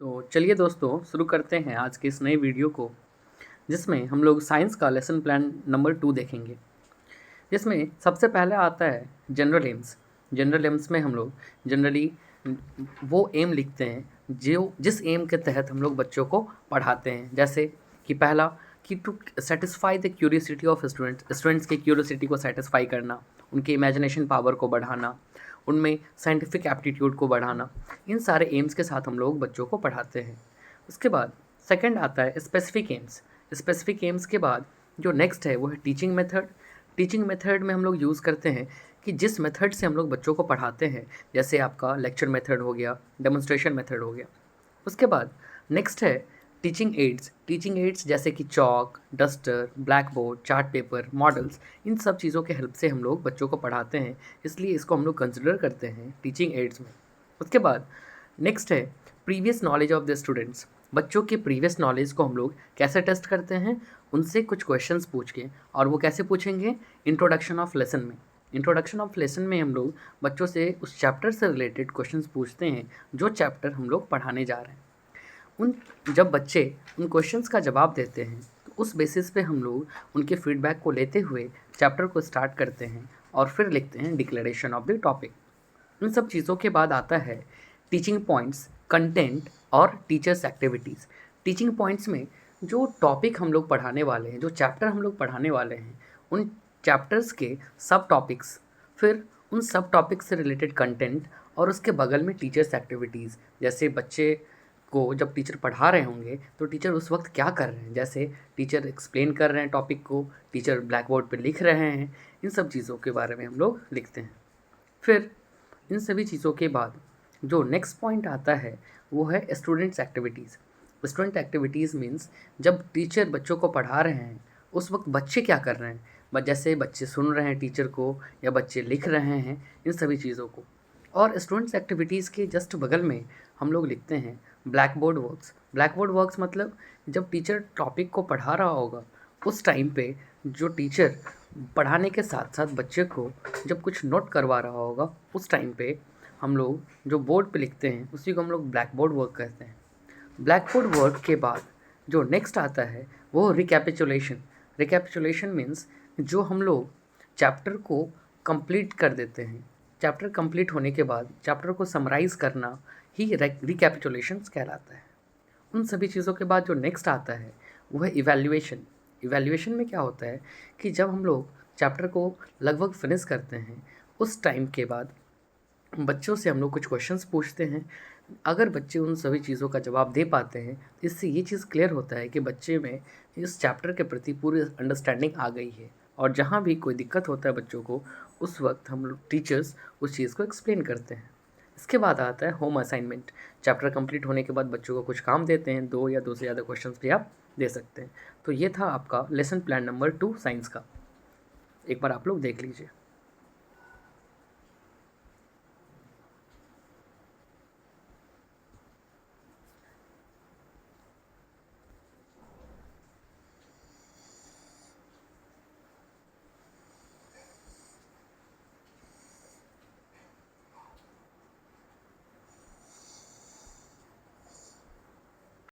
तो चलिए दोस्तों शुरू करते हैं आज के इस नए वीडियो को, जिसमें हम लोग साइंस का लेसन प्लान नंबर 2 देखेंगे। जिसमें सबसे पहले आता है जनरल एम्स। जनरल एम्स में हम लोग जनरली वो एम लिखते हैं जो जिस एम के तहत हम लोग बच्चों को पढ़ाते हैं। जैसे कि पहला कि to satisfy the curiosity of students की क्यूरियोसिटी को सेटिस्फाई करना, उनके इमेजिनेशन पावर को बढ़ाना, उनमें साइंटिफिक एप्टीट्यूड को बढ़ाना। इन सारे एम्स के साथ हम लोग बच्चों को पढ़ाते हैं। उसके बाद सेकंड आता है स्पेसिफिक एम्स। स्पेसिफिक एम्स के बाद जो नेक्स्ट है वो है टीचिंग मेथड। टीचिंग मेथड में हम लोग यूज़ करते हैं कि जिस मेथड से हम लोग बच्चों को पढ़ाते हैं, जैसे आपका लेक्चर मेथड हो गया, डेमोन्स्ट्रेशन मेथड हो गया। उसके बाद नेक्स्ट है टीचिंग एड्स। टीचिंग एड्स जैसे कि chalk, duster, blackboard, chart paper, models, इन सब चीज़ों के हेल्प से हम लोग बच्चों को पढ़ाते हैं, इसलिए इसको हम लोग कंसिडर करते हैं टीचिंग एड्स में। उसके बाद नेक्स्ट है previous knowledge of the students. बच्चों के प्रीवियस नॉलेज को हम लोग कैसे टेस्ट करते हैं, उनसे कुछ क्वेश्चंस पूछ के। और वो कैसे पूछेंगे? इंट्रोडक्शन ऑफ लेसन में। इंट्रोडक्शन ऑफ लेसन में हम लोग बच्चों से उस चैप्टर से रिलेटेड क्वेश्चंस पूछते हैं जो चैप्टर हम लोग पढ़ाने जा रहे हैं। उन जब बच्चे उन क्वेश्चंस का जवाब देते हैं तो उस बेसिस पे हम लोग उनके फीडबैक को लेते हुए चैप्टर को स्टार्ट करते हैं और फिर लिखते हैं डिक्लेरेशन ऑफ द टॉपिक। इन सब चीज़ों के बाद आता है टीचिंग पॉइंट्स, कंटेंट और टीचर्स एक्टिविटीज़। टीचिंग पॉइंट्स में जो टॉपिक हम लोग पढ़ाने वाले हैं, जो चैप्टर हम लोग पढ़ाने वाले हैं, उन चैप्टर्स के सब टॉपिक्स, फिर उन सब टॉपिक्स से रिलेटेड कंटेंट और उसके बगल में टीचर्स एक्टिविटीज़। जैसे बच्चे को जब टीचर पढ़ा रहे होंगे तो टीचर उस वक्त क्या कर रहे हैं, जैसे टीचर एक्सप्लेन कर रहे हैं टॉपिक को, टीचर ब्लैक बोर्ड पर लिख रहे हैं, इन सब चीज़ों के बारे में हम लोग लिखते हैं। फिर इन सभी चीज़ों के बाद जो नेक्स्ट पॉइंट आता है वो है students activities. Student activities means जब टीचर बच्चों को पढ़ा रहे हैं उस वक्त बच्चे क्या कर रहे हैं, जैसे बच्चे सुन रहे हैं टीचर को या बच्चे लिख रहे हैं, इन सभी चीज़ों को। और स्टूडेंट्स एक्टिविटीज़ के जस्ट बगल में हम लोग लिखते हैं black board works. Black board works मतलब जब टीचर टॉपिक को पढ़ा रहा होगा उस टाइम पे जो टीचर पढ़ाने के साथ साथ बच्चे को जब कुछ नोट करवा रहा होगा उस टाइम पे हम लोग जो बोर्ड पे लिखते हैं उसी को हम लोग ब्लैक बोर्ड वर्क कहते हैं। ब्लैक बोर्ड वर्क के बाद जो नेक्स्ट आता है वो रिकैपिचुलेशन। रिकैपिचुलेशन मीन्स जो हम लोग चैप्टर को कंप्लीट कर देते हैं। चैप्टर कंप्लीट होने के बाद चैप्टर को समराइज़ करना ही रिकैपिचुलेशंस कहलाता है। उन सभी चीज़ों के बाद जो नेक्स्ट आता है वो है इवैल्यूएशन। इवैल्यूएशन में क्या होता है कि जब हम लोग चैप्टर को लगभग फिनिश करते हैं उस टाइम के बाद बच्चों से हम लोग कुछ क्वेश्चंस पूछते हैं। अगर बच्चे उन सभी चीज़ों का जवाब दे पाते हैं तो इससे ये चीज़ क्लियर होता है कि बच्चे में इस चैप्टर के प्रति पूरी अंडरस्टैंडिंग आ गई है। और जहाँ भी कोई दिक्कत होता है बच्चों को उस वक्त हम लोग टीचर्स उस चीज़ को एक्सप्लेन करते हैं। इसके बाद आता है होम असाइनमेंट। चैप्टर कंप्लीट होने के बाद बच्चों को कुछ काम देते हैं, 2 या 2 से ज़्यादा क्वेश्चंस भी आप दे सकते हैं। तो ये था आपका लेसन प्लान नंबर 2 साइंस का। एक बार आप लोग देख लीजिए।